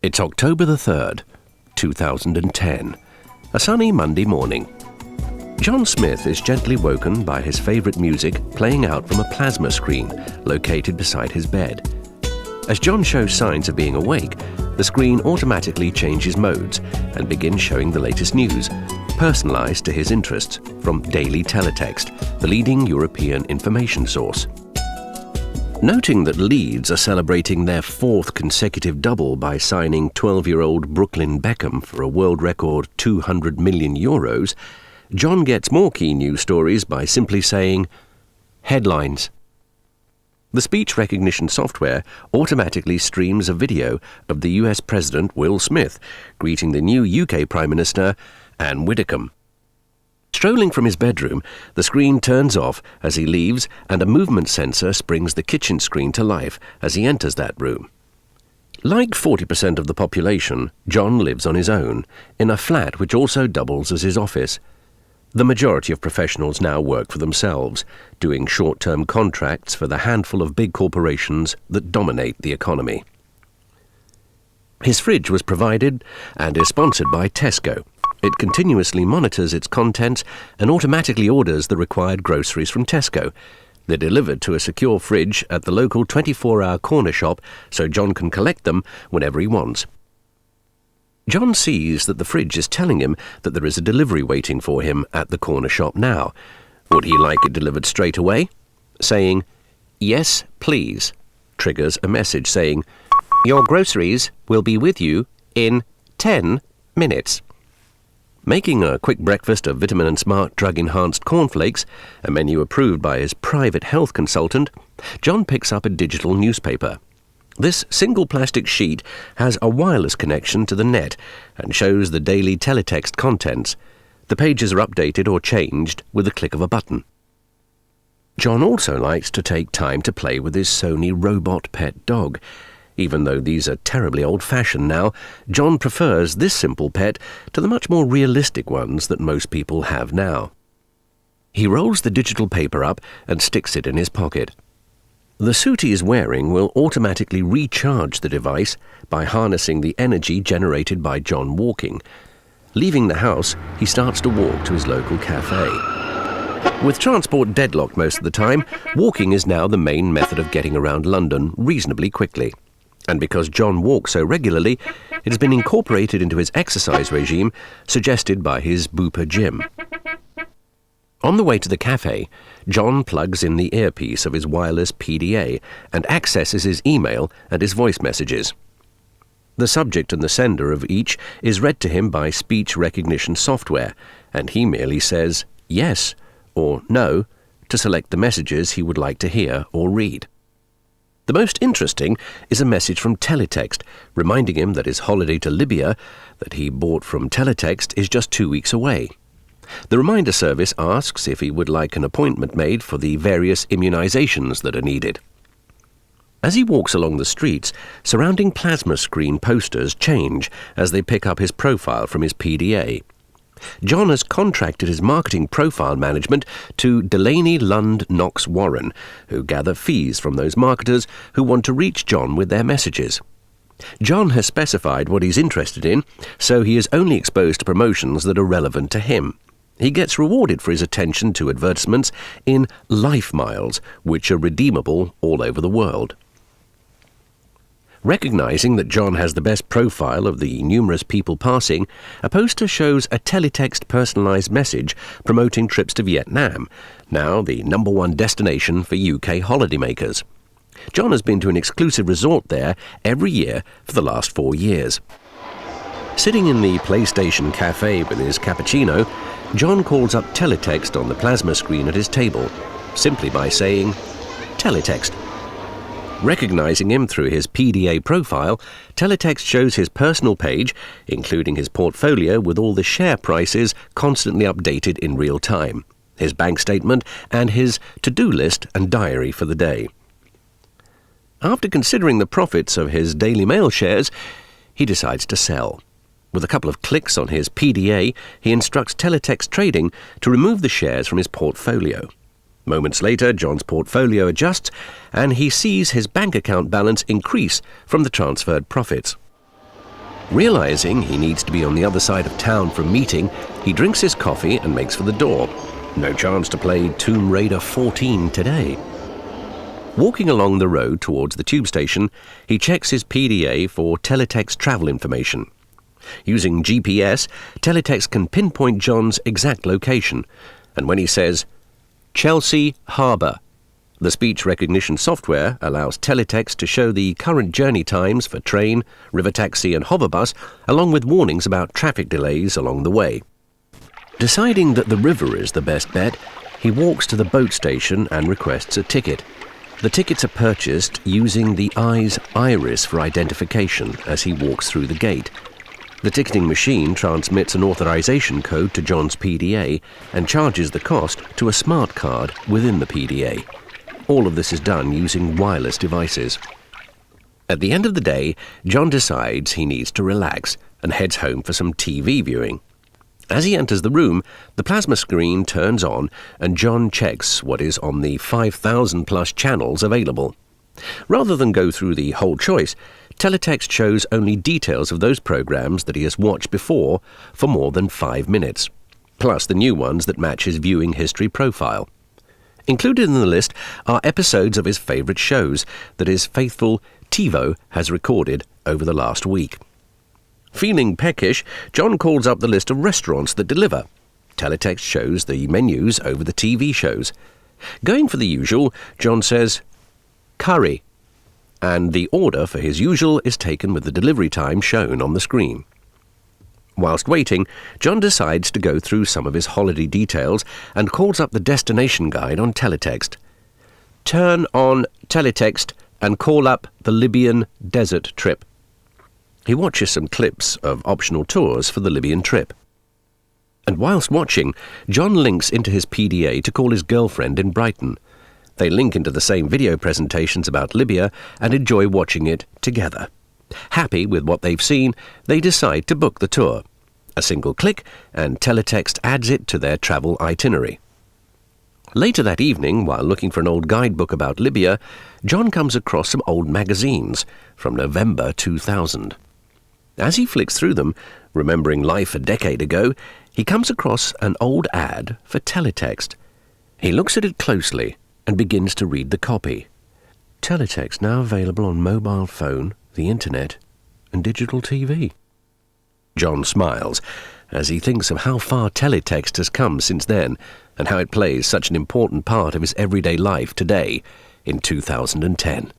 It's October the 3rd, 2010, a sunny Monday morning. John Smith is gently woken by his favourite music playing out from a plasma screen located beside his bed. As John shows signs of being awake, the screen automatically changes modes and begins showing the latest news, personalised to his interests, from Daily Teletext, the leading European information source. Noting that Leeds are celebrating their fourth consecutive double by signing 12-year-old Brooklyn Beckham for a world record €200 million, John gets more key news stories by simply saying, "Headlines." The speech recognition software automatically streams a video of the US President Will Smith greeting the new UK Prime Minister Anne Widdecombe. Strolling from his bedroom, the screen turns off as he leaves and a movement sensor springs the kitchen screen to life as he enters that room. Like 40% of the population, John lives on his own, in a flat which also doubles as his office. The majority of professionals now work for themselves, doing short-term contracts for the handful of big corporations that dominate the economy. His fridge was provided and is sponsored by Tesco. It continuously monitors its contents and automatically orders the required groceries from Tesco. They're delivered to a secure fridge at the local 24-hour corner shop so John can collect them whenever he wants. John sees that the fridge is telling him that there is a delivery waiting for him at the corner shop now. Would he like it delivered straight away? Saying, "Yes, please," triggers a message saying, "Your groceries will be with you in 10 minutes. Making a quick breakfast of Vitamin and Smart drug-enhanced cornflakes, a menu approved by his private health consultant, John picks up a digital newspaper. This single plastic sheet has a wireless connection to the net and shows the daily teletext contents. The pages are updated or changed with the click of a button. John also likes to take time to play with his Sony robot pet dog. Even though these are terribly old-fashioned now, John prefers this simple pet to the much more realistic ones that most people have now. He rolls the digital paper up and sticks it in his pocket. The suit he is wearing will automatically recharge the device by harnessing the energy generated by John walking. Leaving the house, he starts to walk to his local cafe. With transport deadlocked most of the time, walking is now the main method of getting around London reasonably quickly. And because John walks so regularly, it has been incorporated into his exercise regime, suggested by his Bupa gym. On the way to the cafe, John plugs in the earpiece of his wireless PDA and accesses his email and his voice messages. The subject and the sender of each is read to him by speech recognition software, and he merely says yes or no to select the messages he would like to hear or read. The most interesting is a message from Teletext, reminding him that his holiday to Libya, that he bought from Teletext, is just 2 weeks away. The reminder service asks if he would like an appointment made for the various immunisations that are needed. As he walks along the streets, surrounding plasma screen posters change as they pick up his profile from his PDA. John has contracted his marketing profile management to Delaney Lund Knox Warren, who gather fees from those marketers who want to reach John with their messages. John has specified what he's interested in, so he is only exposed to promotions that are relevant to him. He gets rewarded for his attention to advertisements in Life Miles, which are redeemable all over the world. Recognising that John has the best profile of the numerous people passing, a poster shows a teletext personalised message promoting trips to Vietnam, now the #1 destination for UK holidaymakers. John has been to an exclusive resort there every year for the last 4 years. Sitting in the PlayStation Cafe with his cappuccino, John calls up teletext on the plasma screen at his table, simply by saying, "Teletext." Recognising him through his PDA profile, Teletext shows his personal page, including his portfolio with all the share prices constantly updated in real time, his bank statement, and his to-do list and diary for the day. After considering the profits of his Daily Mail shares, he decides to sell. With a couple of clicks on his PDA, he instructs Teletext Trading to remove the shares from his portfolio. Moments later, John's portfolio adjusts, and he sees his bank account balance increase from the transferred profits. Realizing he needs to be on the other side of town for a meeting, he drinks his coffee and makes for the door. No chance to play Tomb Raider 14 today. Walking along the road towards the tube station, he checks his PDA for teletext travel information. Using GPS, teletext can pinpoint John's exact location, and when he says, "Chelsea Harbour," the speech recognition software allows teletext to show the current journey times for train, river taxi and hoverbus, along with warnings about traffic delays along the way. Deciding that the river is the best bet, he walks to the boat station and requests a ticket. The tickets are purchased using the eye's iris for identification as he walks through the gate. The ticketing machine transmits an authorization code to John's PDA and charges the cost to a smart card within the PDA. All of this is done using wireless devices. At the end of the day, John decides he needs to relax and heads home for some TV viewing. As he enters the room, the plasma screen turns on and John checks what is on the 5,000+ channels available. Rather than go through the whole choice, teletext shows only details of those programs that he has watched before for more than 5 minutes, plus the new ones that match his viewing history profile. Included in the list are episodes of his favourite shows that his faithful TiVo has recorded over the last week. Feeling peckish, John calls up the list of restaurants that deliver. Teletext shows the menus over the TV shows. Going for the usual, John says, "Curry," and the order for his usual is taken with the delivery time shown on the screen. Whilst waiting, John decides to go through some of his holiday details and calls up the destination guide on teletext. "Turn on teletext and call up the Libyan desert trip." He watches some clips of optional tours for the Libyan trip. And whilst watching, John links into his PDA to call his girlfriend in Brighton. They link into the same video presentations about Libya and enjoy watching it together. Happy with what they've seen, they decide to book the tour. A single click, and teletext adds it to their travel itinerary. Later that evening, while looking for an old guidebook about Libya, John comes across some old magazines from November 2000. As he flicks through them, remembering life a decade ago, he comes across an old ad for teletext. He looks at it closely and begins to read the copy. Teletext now available on mobile phone, the internet, and digital TV. John smiles as he thinks of how far teletext has come since then and how it plays such an important part of his everyday life today in 2010.